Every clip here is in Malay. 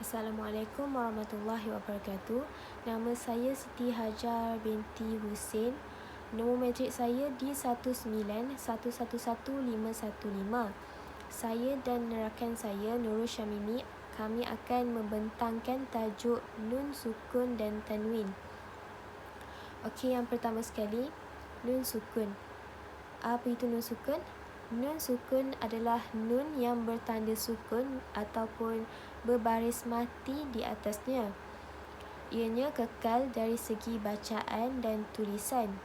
Assalamualaikum warahmatullahi wabarakatuh. Nama saya Siti Hajar binti Husin. Nombor matrik saya D19111515. Saya dan rakan saya Nurul Syamimi, kami akan membentangkan tajuk nun sukun dan tanwin. Okey, yang pertama sekali, nun sukun. Apa itu nun sukun? Nun sukun adalah nun yang bertanda sukun ataupun berbaris mati di atasnya. Ianya kekal dari segi bacaan dan tulisan.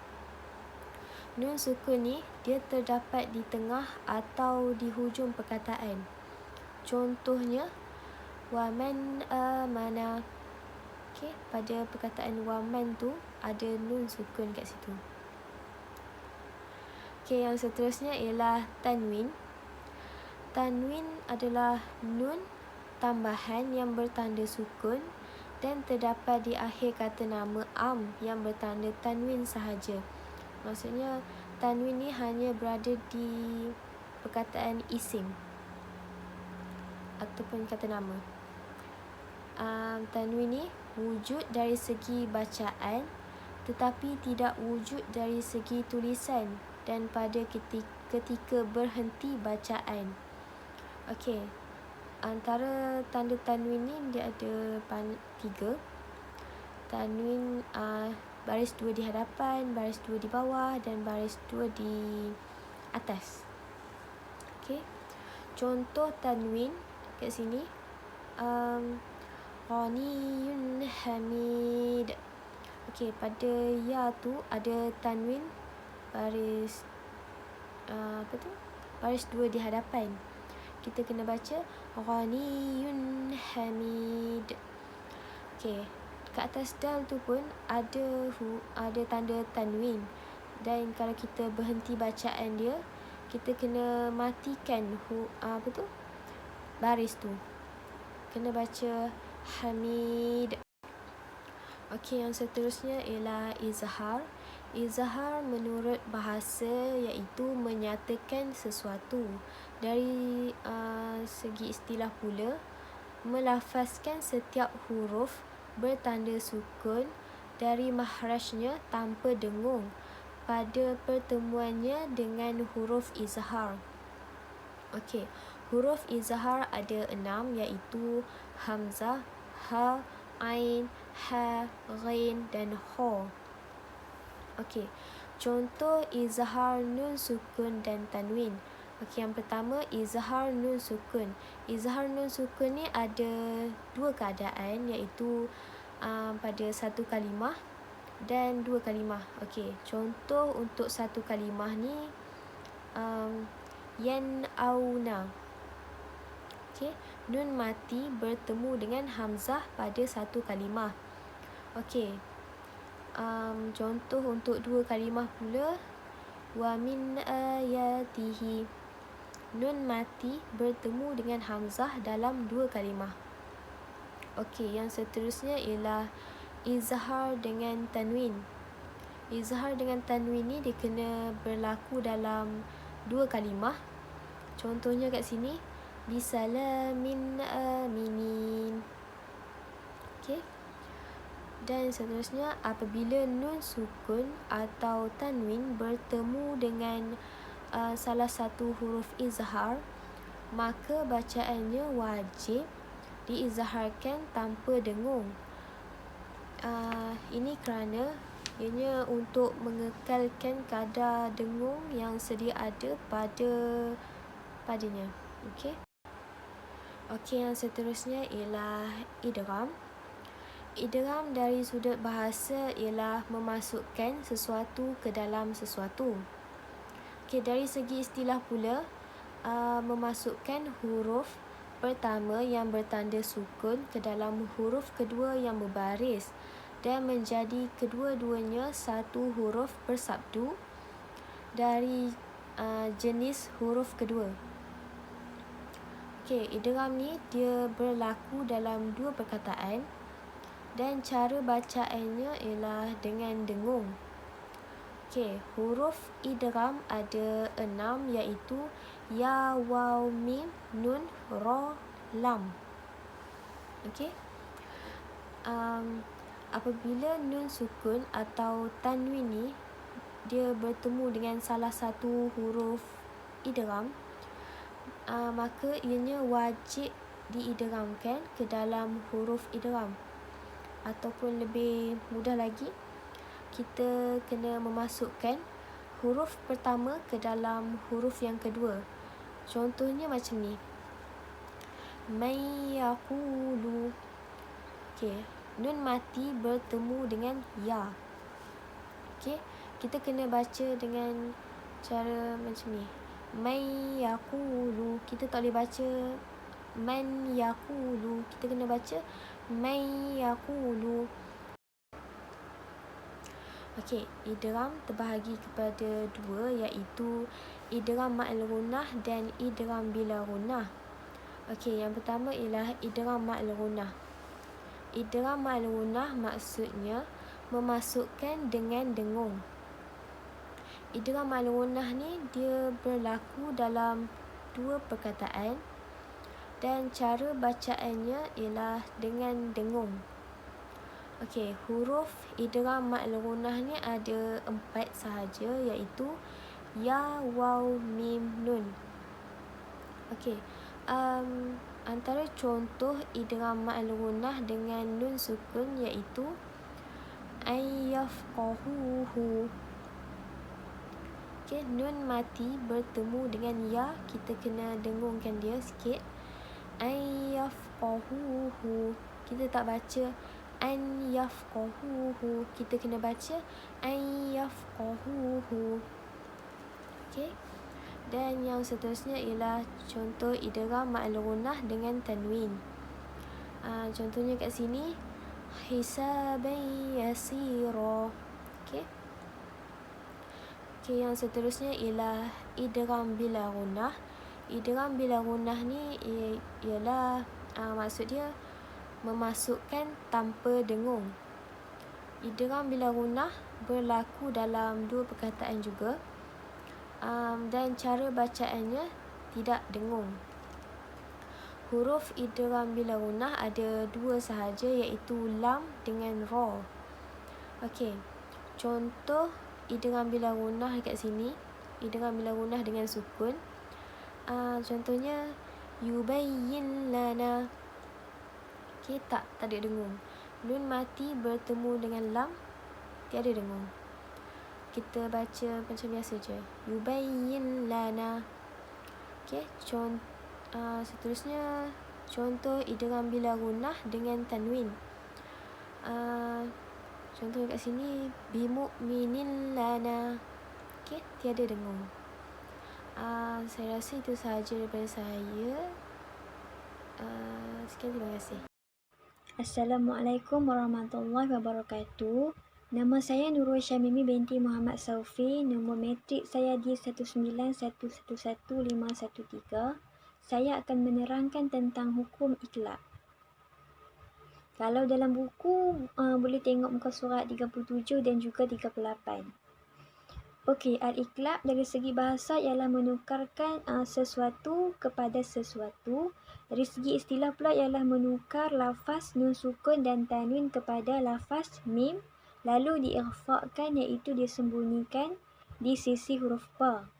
Nun sukun ni dia terdapat di tengah atau di hujung perkataan. Contohnya waman amana. Okey, pada perkataan waman tu ada nun sukun kat situ. Okey, yang seterusnya ialah tanwin. Tanwin adalah nun tambahan yang bertanda sukun dan terdapat di akhir kata nama am yang bertanda tanwin sahaja. Maksudnya tanwin ni hanya berada di perkataan isim ataupun kata nama. Tanwin ni wujud dari segi bacaan tetapi tidak wujud dari segi tulisan dan pada ketika berhenti bacaan. Okey, antara tanda tanwin ni dia ada 3. Tanwin baris 2 di hadapan, baris 2 di bawah dan baris 2 di atas. Okey, contoh tanwin kat sini, Ghaniyun Hamid. Okey, pada ya tu ada tanwin baris baris 2 di hadapan. Kita kena baca Ghaniyun Hamid. Okey, kat atas dal tu pun ada tanda tanwin, dan kalau kita berhenti bacaan dia, kita kena matikan baris tu. Kena baca Hamid. Okey, yang seterusnya ialah izhar. Izhar menurut bahasa iaitu menyatakan sesuatu. Dari segi istilah pula, melafazkan setiap huruf bertanda sukun dari makhrajnya tanpa dengung pada pertemuannya dengan huruf izhar. Okey, huruf izhar ada 6 iaitu hamzah, ha, ain, ha, ghain dan kha. Okey, contoh izhar nun sukun dan tanwin. Okey, yang pertama izhar nun sukun. Izhar nun sukun ni ada 2 keadaan iaitu pada satu kalimah dan 2 kalimah. Okey, contoh untuk satu kalimah ni yan'auna. Okey, nun mati bertemu dengan hamzah pada satu kalimah. Okey, contoh untuk 2 kalimah pula, wa min ayatihi. Nun mati bertemu dengan hamzah dalam 2 kalimah. Okey, yang seterusnya ialah izhar dengan tanwin. Izhar dengan tanwin ni dia kena berlaku dalam 2 kalimah. Contohnya kat sini, bisalamin aminin. Okey. Dan seterusnya, apabila nun sukun atau tanwin bertemu dengan salah satu huruf izhar, maka bacaannya wajib diizharkan tanpa dengung. Ini kerana ianya untuk mengekalkan kadar dengung yang sedia ada padanya. Okey. Okey, yang seterusnya ialah idgham. Idgham dari sudut bahasa ialah memasukkan sesuatu ke dalam sesuatu. Okey, dari segi istilah pula, memasukkan huruf pertama yang bertanda sukun ke dalam huruf kedua yang berbaris dan menjadi kedua-duanya satu huruf bersabdu dari jenis huruf kedua. Okey, idgham ni dia berlaku dalam 2 perkataan dan cara bacaannya ialah dengan dengung. Okey, huruf idgham ada 6 iaitu ya, waw, mim, nun, ra, lam. Okey. Apabila nun sukun atau tanwin ni dia bertemu dengan salah satu huruf idgham, maka ianya wajib diidghamkan ke dalam huruf idgham. Ataupun lebih mudah lagi, kita kena memasukkan huruf pertama ke dalam huruf yang kedua. Contohnya macam ni. May yaqulu. Okey, nun mati bertemu dengan ya. Okey, kita kena baca dengan cara macam ni. May yaqulu. Kita tak boleh baca man yaqulu. Kita kena baca may yaqulu. Okey, idgham terbahagi kepada dua, iaitu idgham ma'al ghunnah dan idgham bila ghunnah. Okey, yang pertama ialah idgham ma'al ghunnah. Idgham ma'al ghunnah maksudnya memasukkan dengan dengung. Idgham ma'al ghunnah ni dia berlaku dalam dua perkataan dan cara bacaannya ialah dengan dengung. Okey, huruf idgham ma'al ghunnah ni ada 4 sahaja, iaitu ya, waw, mim, nun. Okey, antara contoh idgham ma'al ghunnah dengan nun sukun iaitu ayyafqahuhu. Okey, nun mati bertemu dengan ya, kita kena dengungkan dia sikit. Ayyafqahuhu. Kita tak baca an yafqahuhu, kita kena baca an yafqahuhu. Okey. Dan yang seterusnya ialah contoh idgham ma'al ghunnah dengan tanwin. Contohnya kat sini, hisaban yasira. Okey. Okey, yang seterusnya ialah idgham bila ghunnah. Idgham bila ghunnah ni ialah maksud dia memasukkan tanpa dengung. Idgham bila ghunnah berlaku dalam dua perkataan juga, dan cara bacaannya tidak dengung. Huruf idgham bila ghunnah ada dua sahaja, iaitu lam dengan ra. Okey, contoh idgham bila ghunnah dekat sini, idgham bila ghunnah dengan sukun. Contohnya yubayyin lana. Okey, tak ada dengung. Nun mati bertemu dengan lam, tiada dengung. Kita baca macam biasa je. Yubayyin lana. Okey, seterusnya contoh idgham bila ghunnah dengan tanwin. Contoh kat sini bimu'minin lana. Okey, tiada dengung. Saya rasa itu sahaja daripada saya. Sekian, terima kasih. Assalamualaikum warahmatullahi wabarakatuh. Nama saya Nurul Syamimi binti Muhammad Saufi. Nombor matrik saya D191111513. Saya akan menerangkan tentang hukum iklab. Kalau dalam buku boleh tengok muka surat 37 dan juga 38. Okey, al-iklab dari segi bahasa ialah menukarkan sesuatu kepada sesuatu. Dari segi istilah pula ialah menukar lafaz nun sukun dan tanwin kepada lafaz mim, lalu diikhfa'kan, iaitu disembunyikan di sisi huruf ba.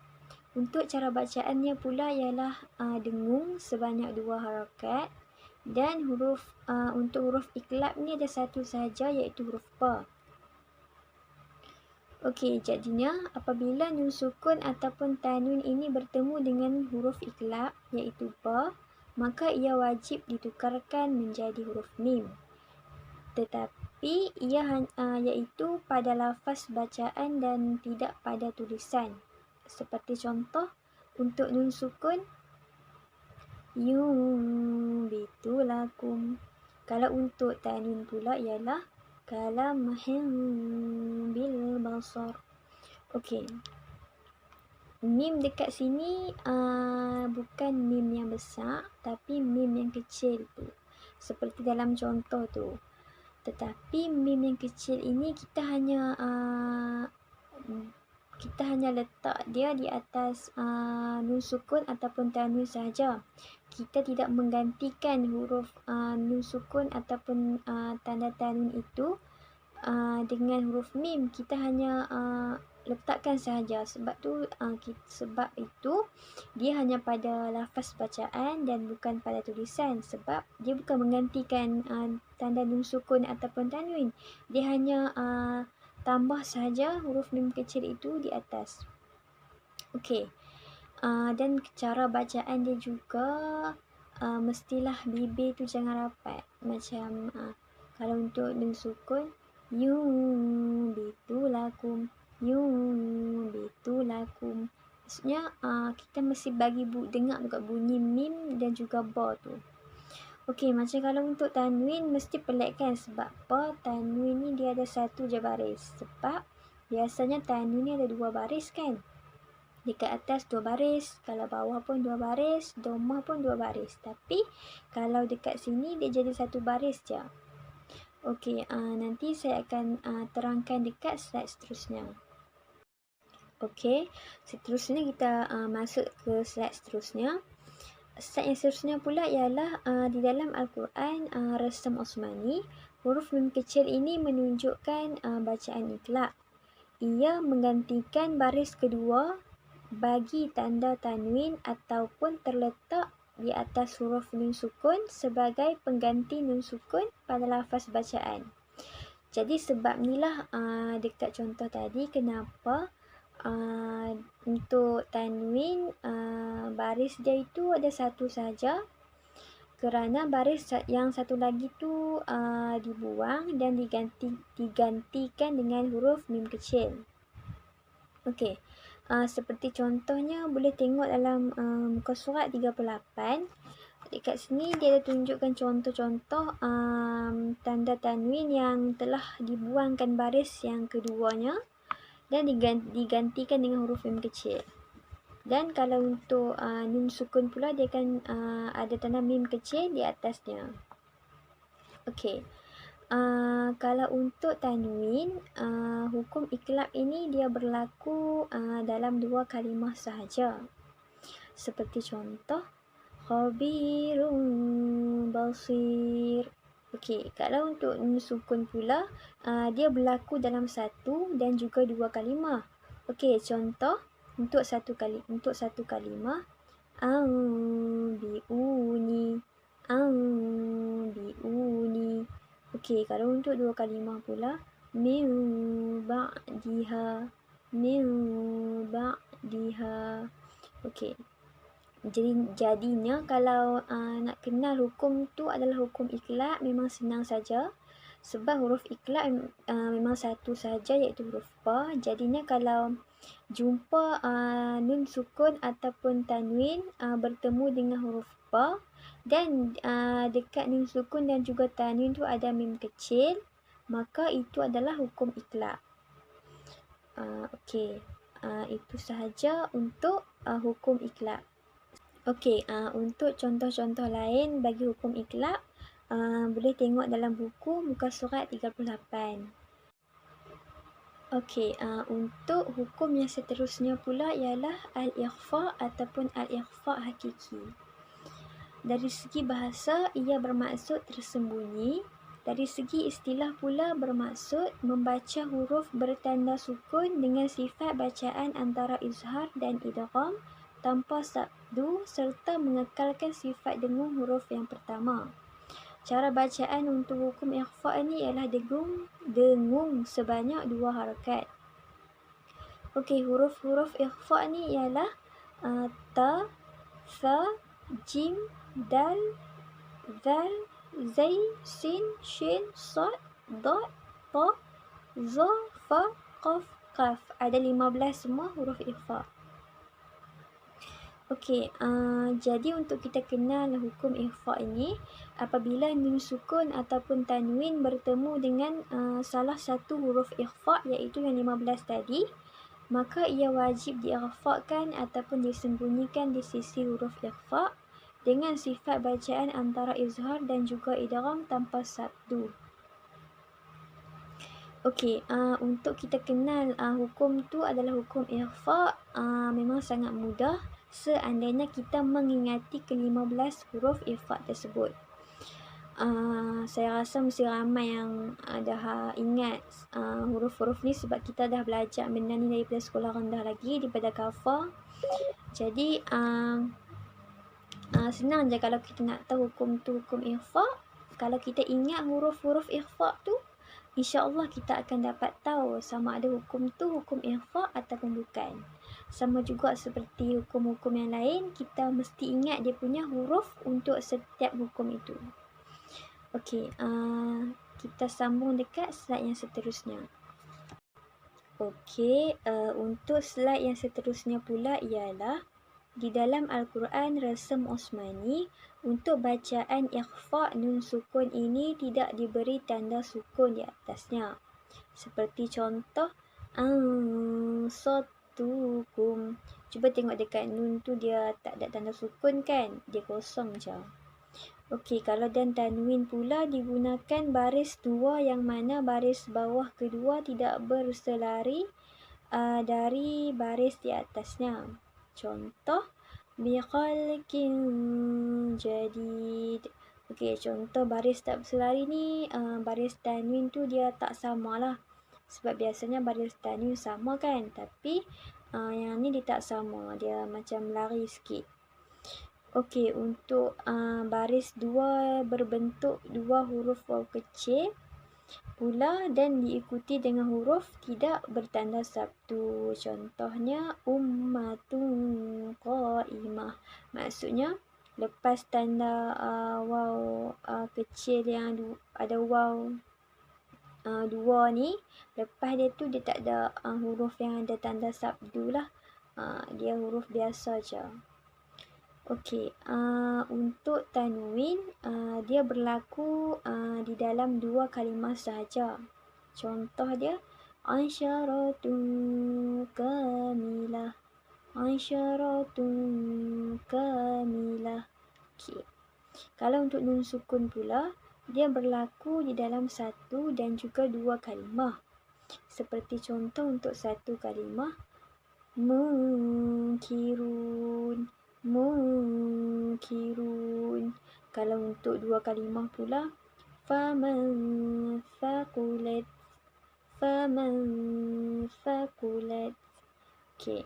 Untuk cara bacaannya pula ialah dengung sebanyak 2 harakat, dan untuk huruf iklab ni ada satu sahaja, iaitu huruf ba. Okey, jadinya apabila nun sukun ataupun tanwin ini bertemu dengan huruf iklab iaitu ba, maka ia wajib ditukarkan menjadi huruf mim. Tetapi ia iaitu pada lafaz bacaan dan tidak pada tulisan. Seperti contoh untuk nun sukun yumbitu lakum. Kalau untuk tanwin pula ialah kalamhin bil basar. Okey. Mim dekat sini bukan mim yang besar, tapi mim yang kecil tu. Seperti dalam contoh tu. Tetapi mim yang kecil ini kita hanya letak dia di atas nun sukun ataupun tanwin sahaja. kita tidak menggantikan huruf nun sukun ataupun tanda tanwin itu dengan huruf mim, kita hanya letakkan sahaja. Sebab itu dia hanya pada lafaz bacaan dan bukan pada tulisan, sebab dia bukan menggantikan tanda nun sukun ataupun tanwin. Dia hanya tambah sahaja huruf mim kecil itu di atas. Okey. Dan cara bacaan dia juga mestilah bibir tu jangan rapat. Macam kalau untuk nun sukun, yubitulakum, yubitulakum. Maksudnya kita mesti bagi dengar juga bunyi mim dan juga ba tu. Okey, macam kalau untuk tanwin mesti pelik kan, sebab apa? Tanwin ni dia ada satu je baris. Sebab biasanya tanwin ni ada 2 baris kan. Dekat atas 2 baris, kalau bawah pun 2 baris, domah pun 2 baris. Tapi kalau dekat sini dia jadi 1 baris je. Okey, nanti saya akan terangkan dekat slide seterusnya. Okey, seterusnya kita masuk ke slide seterusnya. Slide yang seterusnya pula ialah di dalam Al-Quran Rasam Osmani, huruf mim kecil ini menunjukkan bacaan iqlab. Ia menggantikan baris kedua bagi tanda tanwin ataupun terletak di atas huruf nun sukun sebagai pengganti nun sukun pada lafaz bacaan. Jadi sebab inilah dekat contoh tadi kenapa untuk tanwin baris dia itu ada satu saja, kerana baris yang satu lagi tu dibuang dan digantikan dengan huruf mim kecil. Okey. Seperti contohnya boleh tengok dalam muka surat 38. Dekat sini dia ada tunjukkan contoh-contoh tanda tanwin yang telah dibuangkan baris yang keduanya dan digantikan dengan huruf mim kecil. Dan kalau untuk nun sukun pula dia akan ada tanda mim kecil di atasnya. Okey. Kalau untuk tanwin, hukum iqlab ini dia berlaku dalam 2 kalimah sahaja. Seperti contoh, khabirun basir. Okey, kalau untuk nun sukun pula, dia berlaku dalam 1 dan juga 2 kalimah. Okey, contoh untuk satu kalimah, anbiuni, anbiuni. Okey, kalau untuk 2 kalimah pula, min ba'diha, min ba'diha. Okey. Jadinya kalau nak kenal hukum tu adalah hukum iqlab, memang senang saja. Sebab huruf iqlab memang satu saja, iaitu huruf ba. Jadinya kalau jumpa nun sukun ataupun tanwin bertemu dengan huruf ba, dan dekat nun sukun dan juga tanwin tu ada mim kecil, maka itu adalah hukum iqlab. Okey, itu sahaja untuk hukum iqlab. Okey, untuk contoh-contoh lain bagi hukum iqlab, boleh tengok dalam buku muka surat 38. Okey, untuk hukum yang seterusnya pula ialah al-ikhfa ataupun al-ikhfa hakiki. Dari segi bahasa, ia bermaksud tersembunyi. Dari segi istilah pula bermaksud membaca huruf bertanda sukun dengan sifat bacaan antara izhar dan idgham tanpa sabdu serta mengekalkan sifat dengung huruf yang pertama. Cara bacaan untuk hukum ikhfa ini ialah dengung sebanyak 2 harakat. Okey, huruf-huruf ikhfa ni ialah ta, tha, jim, dal, zal, zai, sin, shin, sad, dad, ta, za, fa, qaf, qaf. Ada 15 semua huruf ikhfa. Okey, jadi untuk kita kenal hukum ikhfa ini, apabila nun sukun ataupun tanwin bertemu dengan salah satu huruf ikhfa, iaitu yang 15 tadi, maka ia wajib diikhfakan ataupun disembunyikan di sisi huruf ikhfa dengan sifat bacaan antara izhar dan juga idgham tanpa sabdu. Okey, untuk kita kenal hukum tu adalah hukum ikhfa, memang sangat mudah. seandainya kita mengingati ke-15 huruf ikhfa tersebut. Saya rasa mesti ramai yang dah ingat huruf-huruf ni sebab kita dah belajar benda ni daripada sekolah rendah lagi, daripada kafah. Jadi senang je kalau kita nak tahu hukum tu hukum ikhfa. Kalau kita ingat huruf-huruf ikhfa tu, insya-Allah kita akan dapat tahu sama ada hukum tu hukum ikhfa ataupun bukan. Sama juga seperti hukum-hukum yang lain, kita mesti ingat dia punya huruf untuk setiap hukum itu. Okey, kita sambung dekat slide yang seterusnya. Okey, untuk slide yang seterusnya pula ialah di dalam Al-Quran Rasm Osmani, untuk bacaan ikhfa nun sukun ini tidak diberi tanda sukun di atasnya. Seperti contoh ansatukum. Cuba tengok dekat nun tu dia tak ada tanda sukun kan? Dia kosong je. Okey, kalau dan tanwin pula digunakan baris dua yang mana baris bawah kedua tidak berselari dari baris di atasnya. Contoh biqalqin jadid. Okey, contoh baris tak berselari ni, baris tanwin tu dia tak samalah. Sebab biasanya baris tanwin sama kan, tapi yang ni dia tak sama, dia macam lari sikit. Okey, untuk baris dua berbentuk dua huruf waw kecil pula dan diikuti dengan huruf tidak bertanda sabtu. Contohnya ummatun qaimah. Maksudnya lepas tanda waw kecil yang ada waw dua ni, lepas dia tu dia tak ada huruf yang ada tanda sabtu lah. Dia huruf biasa je. Okey, untuk tanwin dia berlaku di dalam dua kalimah sahaja. Contoh dia asyaratun kamilah. Asyaratun kamilah. Okey. Kalau untuk nun sukun pula, dia berlaku di dalam satu dan juga dua kalimah. Seperti contoh untuk satu kalimah munkirun. Munkirun. Kalau untuk dua kalimah pula faman thaqulat. Faman thaqulat. Okey.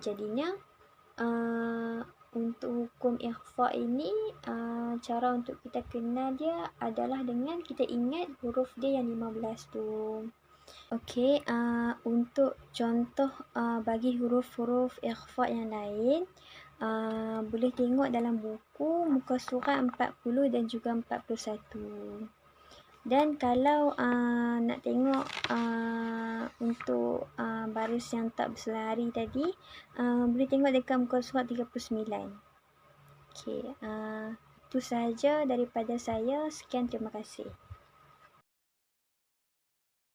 Jadinya untuk hukum ikhfa ini cara untuk kita kenal dia adalah dengan kita ingat huruf dia yang 15 tu. Okey, untuk contoh bagi huruf-huruf ikhfa yang lain, boleh tengok dalam buku muka surat 40 dan juga 41. Dan kalau nak tengok untuk baris yang tak berselari tadi, boleh tengok dekat muka surat 39. Okey, itu sahaja daripada saya. Sekian, terima kasih.